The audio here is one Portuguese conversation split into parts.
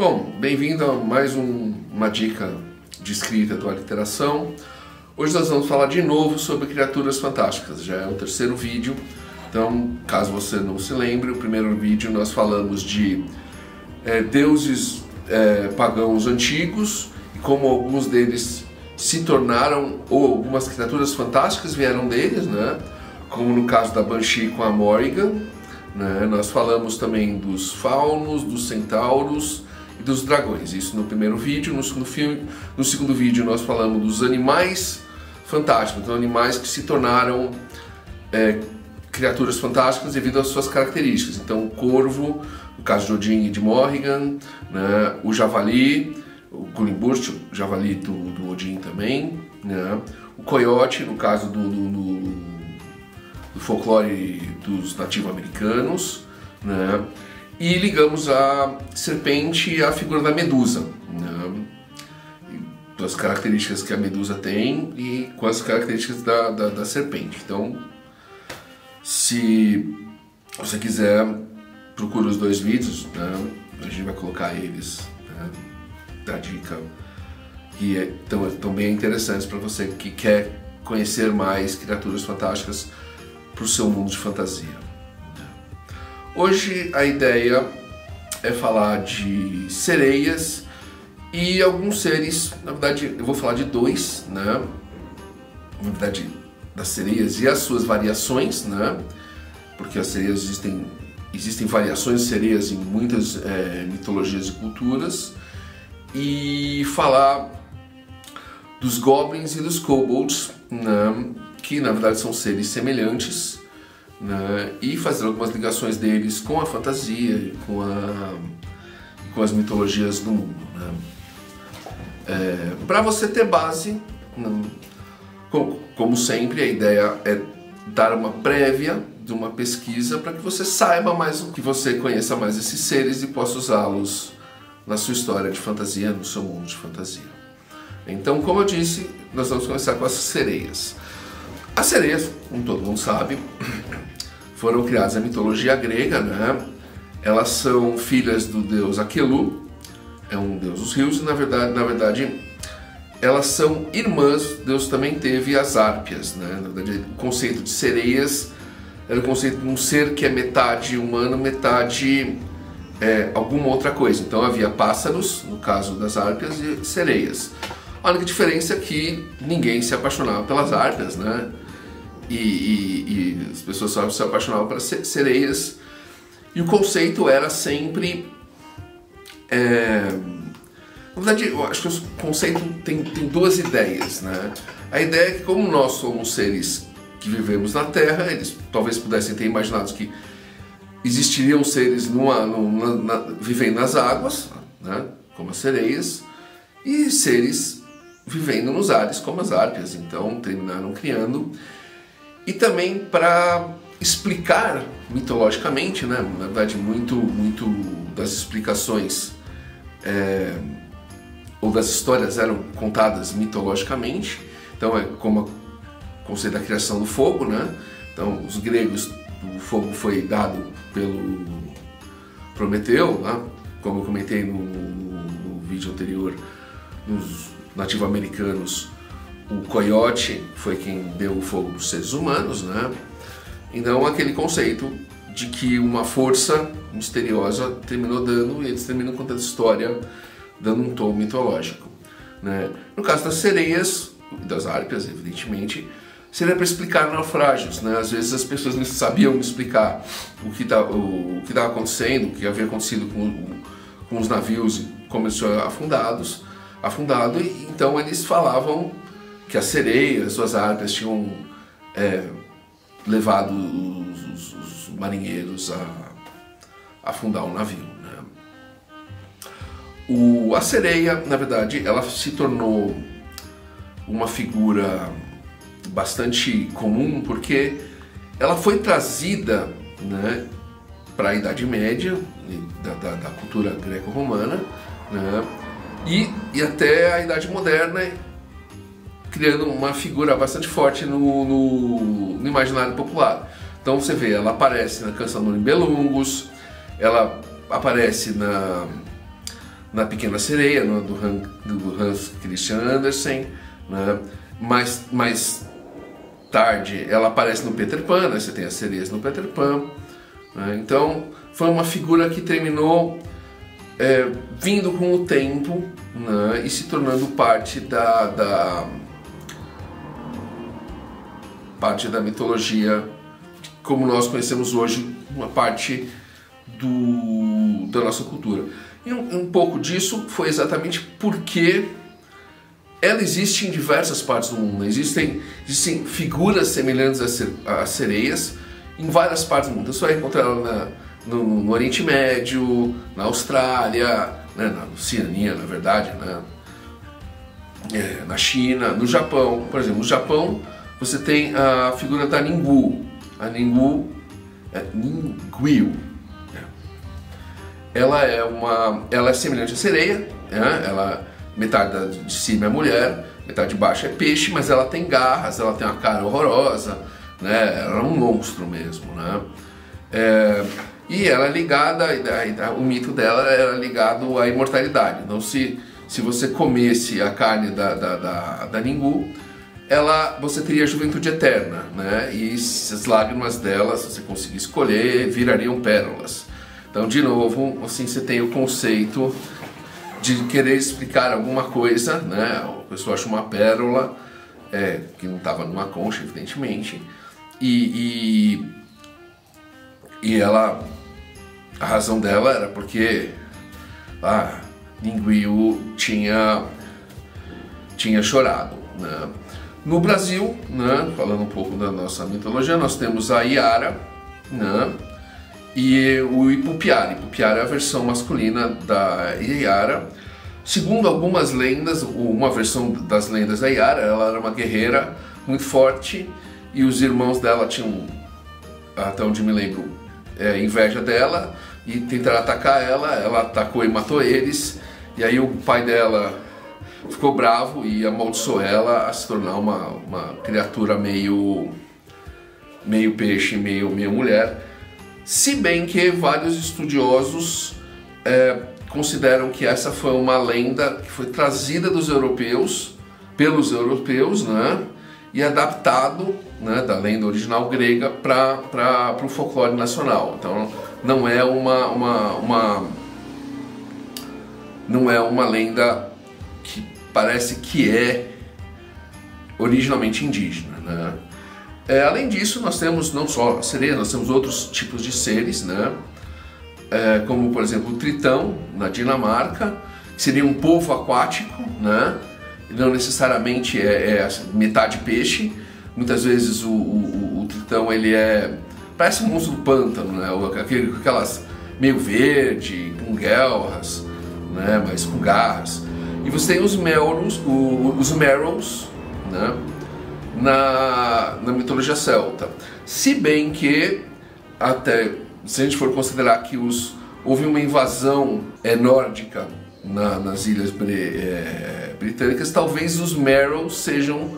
Bom, bem-vindo a mais uma dica de escrita do Aliteração. Hoje nós vamos falar de novo sobre criaturas fantásticas, já é o terceiro vídeo. Então, caso você não se lembre, o primeiro vídeo nós falamos de deuses pagãos antigos e como alguns deles se tornaram, ou algumas criaturas fantásticas vieram deles, né? Como no caso da Banshee com a Morrigan, né? Nós falamos também dos faunos, dos centauros e dos dragões, isso no primeiro vídeo. No segundo vídeo nós falamos dos animais fantásticos, então animais que se tornaram criaturas fantásticas devido às suas características. Então o corvo, no caso de Odin e de Morrigan, né? O javali, o Gullinburst, o javali do Odin também, né? O coiote, no caso do folclore dos nativo-americanos, né? E ligamos a serpente à figura da medusa, né? Das características que a medusa tem e com as características da serpente. Então, se você quiser, procura os dois vídeos, né? A gente vai colocar eles, né? Da dica, que estão bem interessantes para você que quer conhecer mais criaturas fantásticas para o seu mundo de fantasia. Hoje a ideia é falar de sereias e alguns seres, na verdade eu vou falar de dois, né? Na verdade, das sereias e as suas variações, né? Porque as sereias existem variações de sereias em muitas mitologias e culturas, e falar dos goblins e dos kobolds, né? Que na verdade são seres semelhantes, né? E fazer algumas ligações deles com a fantasia e com as mitologias do mundo, né? Para você ter base, né? Como sempre, a ideia é dar uma prévia de uma pesquisa para que você saiba mais, que você conheça mais esses seres e possa usá-los na sua história de fantasia, no seu mundo de fantasia. Então, como eu disse, nós vamos começar com as sereias. As sereias, como todo mundo sabe, foram criadas na mitologia grega, né? Elas são filhas do deus Aquelu, é um deus dos rios, e na verdade elas são irmãs. Deus também teve as Árpias, né? Na verdade, o conceito de sereias era o conceito de um ser que é metade humano, metade alguma outra coisa. Então havia pássaros, no caso das Árpias, e sereias. A única diferença é que ninguém se apaixonava pelas Árpias, né? E as pessoas só se apaixonavam pelas sereias. E o conceito era sempre... Na verdade, eu acho que o conceito tem duas ideias, né? A ideia é que, como nós somos seres que vivemos na Terra, eles talvez pudessem ter imaginado que existiriam seres vivendo nas águas, né? Como as sereias, e seres vivendo nos ares, como as Árpias. Então terminaram criando. E também para explicar mitologicamente, né? Na verdade, muito das explicações ou das histórias eram contadas mitologicamente. Então é como o conceito da criação do fogo, né? Então os gregos, o fogo foi dado pelo Prometeu, né? Como eu comentei no vídeo anterior, nos nativo-americanos, o coiote foi quem deu o fogo para os seres humanos, né? Então aquele conceito de que uma força misteriosa terminou dando, e eles terminam contando a história dando um tom mitológico, né? No caso das sereias e das Árpias, evidentemente, seria para explicar naufrágios, né? Às vezes as pessoas não sabiam explicar o que estava acontecendo, o que havia acontecido com os navios como eles foram afundado, e então eles falavam que as sereias, as Árpias, tinham levado os marinheiros a afundar o navio, né? A sereia, na verdade, ela se tornou uma figura bastante comum porque ela foi trazida, né, para a Idade Média, da cultura greco-romana, né, e até a Idade Moderna, criando uma figura bastante forte no imaginário popular. Então você vê, ela aparece na canção do Nibelungus, ela aparece na Pequena Sereia, do Hans Christian Andersen, né? Mais tarde ela aparece no Peter Pan, né? Você tem as sereias no Peter Pan, né? Então foi uma figura que terminou vindo com o tempo, né? E se tornando parte da mitologia como nós conhecemos hoje, uma parte da nossa cultura. E um pouco disso foi exatamente porque ela existe em diversas partes do mundo. Existem figuras semelhantes a sereias em várias partes do mundo. Você vai encontrar ela no Oriente Médio, na Austrália, né, na Oceania, na verdade, né, na China, no Japão. Por exemplo, no Japão você tem a figura da Ningu. A Ningu é Ninguil. Ela é semelhante à sereia, né? Ela, metade de cima é mulher, metade de baixo é peixe, mas ela tem garras, ela tem uma cara horrorosa, né? Ela é um monstro mesmo, né? E ela é ligada, o mito dela era ligado à imortalidade. Então, se você comesse a carne da Ningu, você teria juventude eterna, né? E as lágrimas dela, se você conseguisse colher, virariam pérolas. Então, de novo, assim, você tem o conceito de querer explicar alguma coisa, né? A pessoa acha uma pérola, que não estava numa concha, evidentemente, e ela, a razão dela era porque Ninguil tinha chorado, né? No Brasil, né, falando um pouco da nossa mitologia, nós temos a Iara, né, e o Ipupiara. Ipupiara é a versão masculina da Iara. Segundo algumas lendas, uma versão das lendas da Iara, ela era uma guerreira muito forte e os irmãos dela tinham, até onde me lembro, inveja dela e tentaram atacar ela. Ela atacou e matou eles, e aí o pai dela ficou bravo e amaldiçoou ela a se tornar uma criatura meio peixe, meio mulher. Se bem que vários estudiosos consideram que essa foi uma lenda que foi trazida pelos europeus, né, e adaptado, né, da lenda original grega para o folclore nacional. Então não é uma lenda que parece que é originalmente indígena, né? Além disso, nós temos não só a sereia, nós temos outros tipos de seres, né? Como, por exemplo, o Tritão, na Dinamarca, que seria um polvo aquático, né? Não necessariamente é metade peixe. Muitas vezes o Tritão parece um monstro do pântano, né? Aquelas meio verde, com guelras, né? Mas com garras. E você tem os Merrows, né? Na mitologia celta. Se bem que, até se a gente for considerar que houve uma invasão nórdica nas ilhas britânicas, talvez os Merrows sejam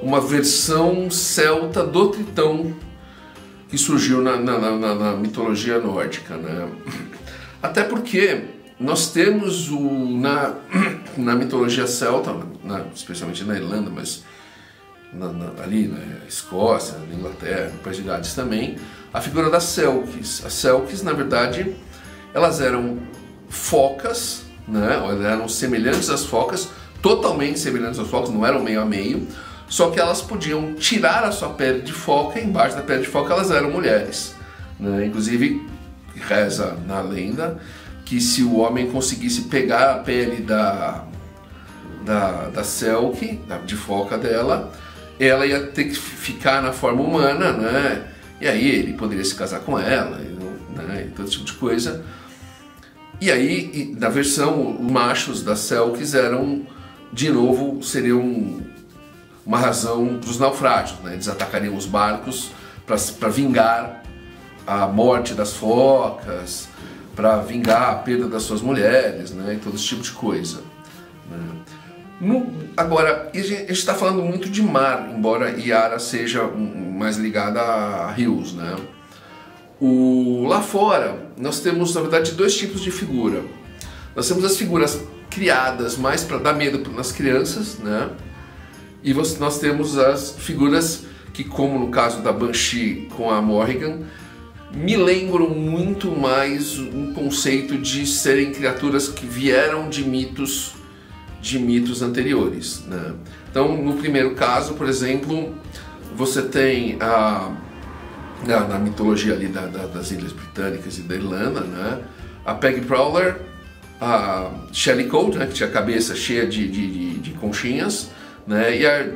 uma versão celta do Tritão que surgiu na mitologia nórdica, né? Até porque nós temos na mitologia celta, especialmente na Irlanda, mas ali na Escócia, na Inglaterra, no País de Gales também, a figura das Selkies. As Selkies, na verdade, elas eram focas, né? Elas eram semelhantes às focas, totalmente semelhantes às focas, não eram meio a meio, só que elas podiam tirar a sua pele de foca, e embaixo da pele de foca elas eram mulheres, né? Inclusive, reza na lenda que se o homem conseguisse pegar a pele da Selkie, de foca dela, ela ia ter que ficar na forma humana, né? E aí ele poderia se casar com ela, né? E todo tipo de coisa. E aí, na versão, os machos das Selkies seriam uma razão dos naufrágios, né? Eles atacariam os barcos para vingar a morte das focas, para vingar a perda das suas mulheres, né? E todo esse tipo de coisa, né? Agora, a gente está falando muito de mar, embora Iara seja mais ligada a rios, né? Lá fora, nós temos, na verdade, dois tipos de figura. Nós temos as figuras criadas mais para dar medo nas crianças, né? E nós temos as figuras que, como no caso da Banshee com a Morrigan, me lembram muito mais um conceito de serem criaturas que vieram de mitos anteriores, né? Então, no primeiro caso, por exemplo, você tem na mitologia ali das Ilhas Britânicas e da Irlanda, né, a Peggy Prowler, a Shellycoat, né, que tinha a cabeça cheia de conchinhas, né, e a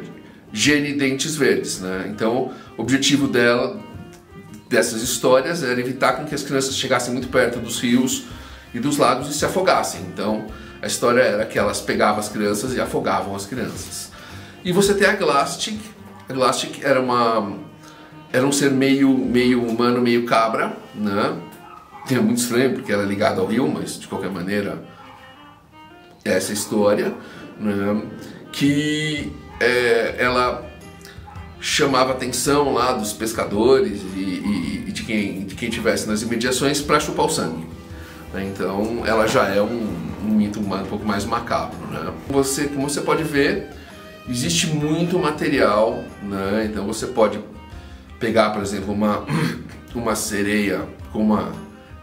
Jenny Dentes Verdes, né? Então, o objetivo dessas histórias era evitar com que as crianças chegassem muito perto dos rios e dos lagos e se afogassem. Então, a história era que elas pegavam as crianças e afogavam as crianças. E você tem a Glastic. A Glastic era um ser meio humano, meio cabra, né? É muito estranho porque era ligado ao rio, mas de qualquer maneira é essa história, né? Que ela chamava a atenção lá dos pescadores e de quem estivesse nas imediações para chupar o sangue, né? Então ela já é um mito um pouco mais macabro, né? Como você pode ver, existe muito material, né? Então você pode pegar, por exemplo, uma sereia como a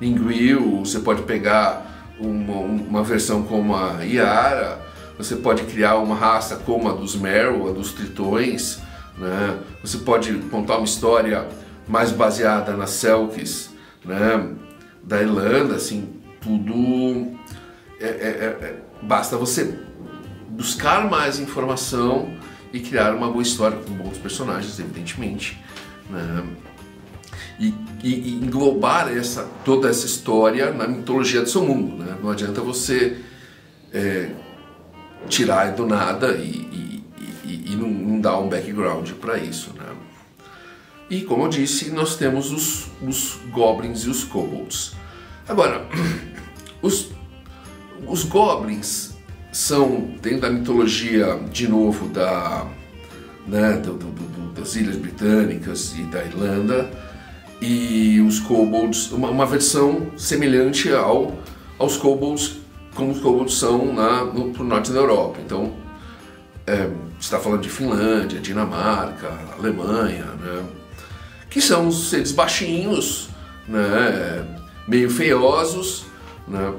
Ninguil, você pode pegar uma versão como a Iara, você pode criar uma raça como a dos Merrow, a dos Tritões, né? Você pode contar uma história mais baseada nas Selkies, né, da Irlanda, assim, tudo... basta você buscar mais informação e criar uma boa história com bons personagens, evidentemente, né? E englobar toda essa história na mitologia do seu mundo, né? Não adianta você tirar do nada e não dar um background para isso, né? E como eu disse, nós temos os goblins e os kobolds. Agora, os goblins são, dentro da mitologia, de novo, das Ilhas Britânicas e da Irlanda, e os kobolds, uma versão semelhante aos kobolds, como os kobolds são no norte da Europa. Então, está falando de Finlândia, Dinamarca, Alemanha, né, que são seres baixinhos, né, meio feiosos, né,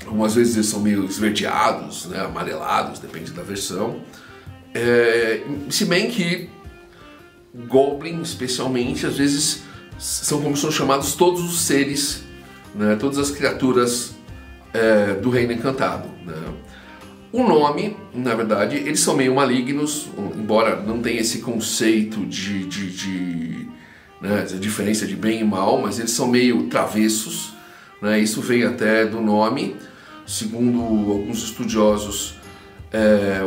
algumas vezes eles são meio esverdeados, né, amarelados, depende da versão. Se bem que Goblin, especialmente, às vezes são como são chamados todos os seres, né, todas as criaturas do Reino Encantado, né. O nome, na verdade, eles são meio malignos, embora não tenha esse conceito né, a diferença de bem e mal, mas eles são meio travessos, né, isso vem até do nome. Segundo alguns estudiosos,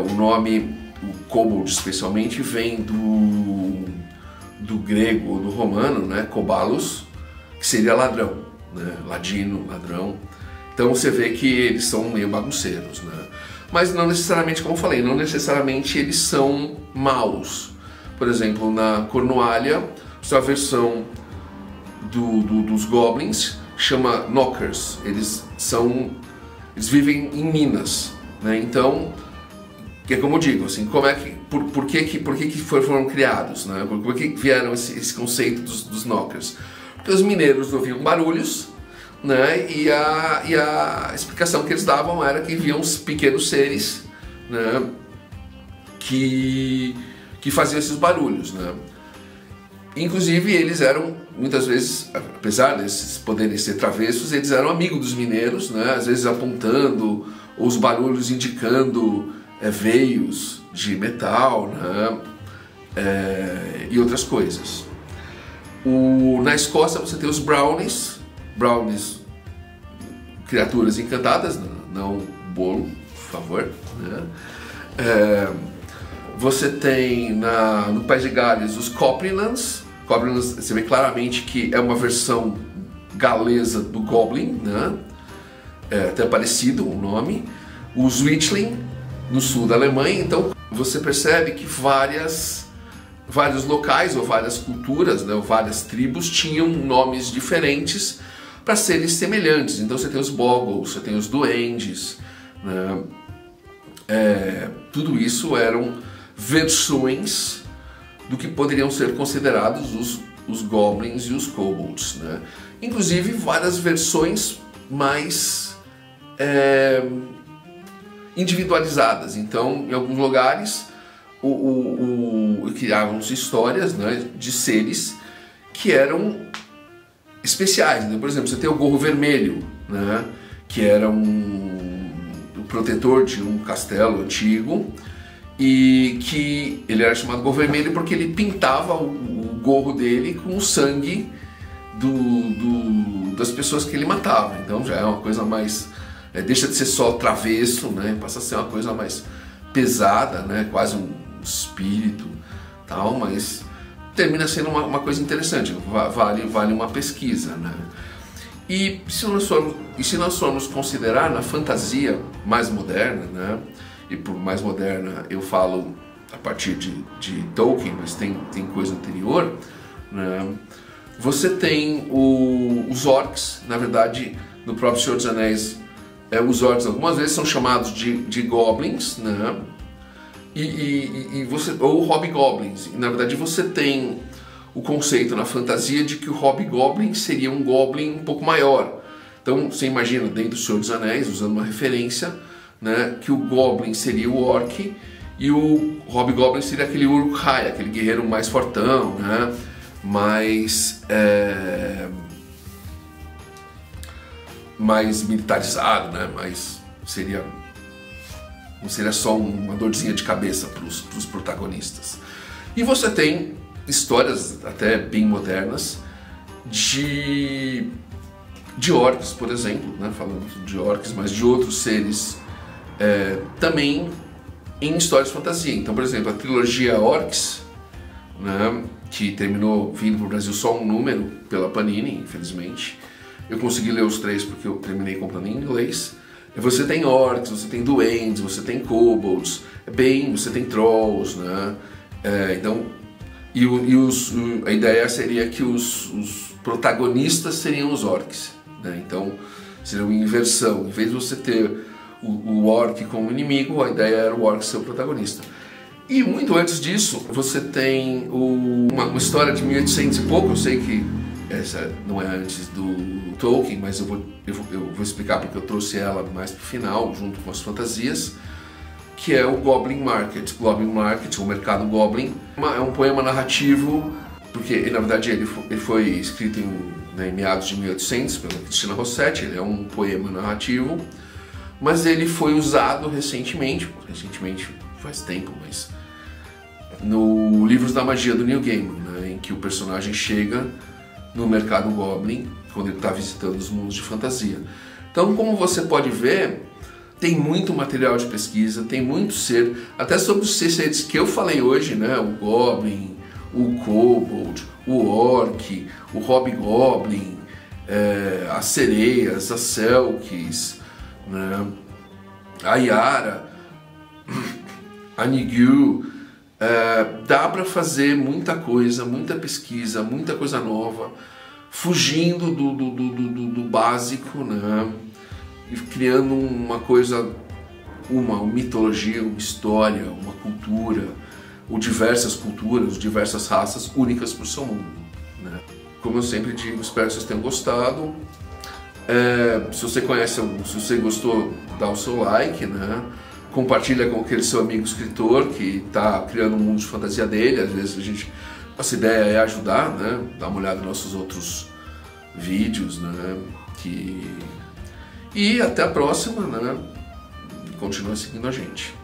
o nome, o kobold especialmente, vem do grego ou do romano, né, kobalos, que seria ladrão, né, ladino, ladrão. Então você vê que eles são meio bagunceiros, né? Mas não necessariamente, como eu falei, não necessariamente eles são maus. Por exemplo, na Cornualha, a versão dos goblins chama knockers. Eles vivem em minas, né? Então, é como eu digo, assim, por que foram criados, né? Por que vieram esse conceito dos knockers? Porque os mineiros ouviam barulhos, né? E a explicação que eles davam era que viam uns pequenos seres, né, que faziam esses barulhos, né? Inclusive eles eram, muitas vezes, apesar desses poderem ser travessos, eles eram amigos dos mineiros, né? Às vezes apontando, ou os barulhos indicando veios de metal, né? E outras coisas. Na Escócia você tem os brownies, criaturas encantadas, não bolo, por favor, né? Você tem no País de Gales os Coprilans. Coprilans, você vê claramente que é uma versão galesa do Goblin, né? Até parecido o nome. Os Witchling, no sul da Alemanha. Então você percebe que vários locais ou várias culturas, né, ou várias tribos tinham nomes diferentes para seres semelhantes. Então você tem os boggles, você tem os duendes, né? Tudo isso eram versões do que poderiam ser considerados os goblins e os kobolds, né? Inclusive várias versões mais individualizadas. Então, em alguns lugares criavam-se histórias, né, de seres que eram especiais. Então, por exemplo, você tem o Gorro Vermelho, né, que era o protetor de um castelo antigo, e que ele era chamado Gorro Vermelho porque ele pintava o gorro dele com o sangue das pessoas que ele matava. Então já é uma coisa mais... deixa de ser só travesso, né? Passa a ser uma coisa mais pesada, né? Quase um espírito, tal, mas termina sendo uma coisa interessante, vale uma pesquisa, né? E se nós formos considerar na fantasia mais moderna, né? E por mais moderna eu falo a partir de Tolkien, mas tem coisa anterior, né? Você tem os orcs, na verdade, no próprio Senhor dos Anéis, os orcs algumas vezes são chamados de goblins, né? Ou hobgoblins. Na verdade, você tem o conceito na fantasia de que o hobgoblin seria um goblin um pouco maior. Então, você imagina, dentro do Senhor dos Anéis, usando uma referência, né, que o goblin seria o orc e o hobgoblin seria aquele uruk-hai, aquele guerreiro mais fortão, né? mais militarizado, né? Não seria só uma dorzinha de cabeça para os protagonistas. E você tem histórias até bem modernas de orcs, por exemplo, né? Falando de orcs, mas de outros seres também em histórias de fantasia. Então, por exemplo, a trilogia Orcs, né, que terminou vindo para o Brasil só um número pela Panini, infelizmente. Eu consegui ler os 3 porque eu terminei comprando em inglês. Você tem orcs, você tem duendes, você tem kobolds, você tem trolls, né? A ideia seria que os protagonistas seriam os orcs, né? Então seria uma inversão. Em vez de você ter o orc como inimigo, a ideia era o orc ser o protagonista. E muito antes disso, você tem uma história de 1800 e pouco. Eu sei que essa não é antes do Tolkien, mas eu vou explicar porque eu trouxe ela mais pro final, junto com as fantasias, que é o Goblin Market. Goblin Market, o Mercado Goblin, é um poema narrativo, porque na verdade ele foi escrito em meados de 1800 pela Cristina Rossetti. Ele é um poema narrativo, mas ele foi usado recentemente faz tempo, mas no Livros da Magia do Neil Gaiman, né, em que o personagem chega no Mercado Goblin quando ele está visitando os mundos de fantasia. Então, como você pode ver, tem muito material de pesquisa, tem muito ser, até sobre os seres que eu falei hoje, né, o Goblin, o Kobold, o Orc, o Hobgoblin, as sereias, as Selkies, né, a Yara, a Nigel. Dá para fazer muita coisa, muita pesquisa, muita coisa nova, fugindo do básico, né? E criando uma coisa, uma mitologia, uma história, uma cultura, ou diversas culturas, diversas raças únicas para o seu mundo, né? Como eu sempre digo, espero que vocês tenham gostado. Se você conhece, se você gostou, dá o seu like, né? Compartilha com aquele seu amigo escritor que está criando um mundo de fantasia dele. Às vezes nossa ideia é ajudar, né? Dá uma olhada nos nossos outros vídeos, né? E até a próxima, né? Continua seguindo a gente.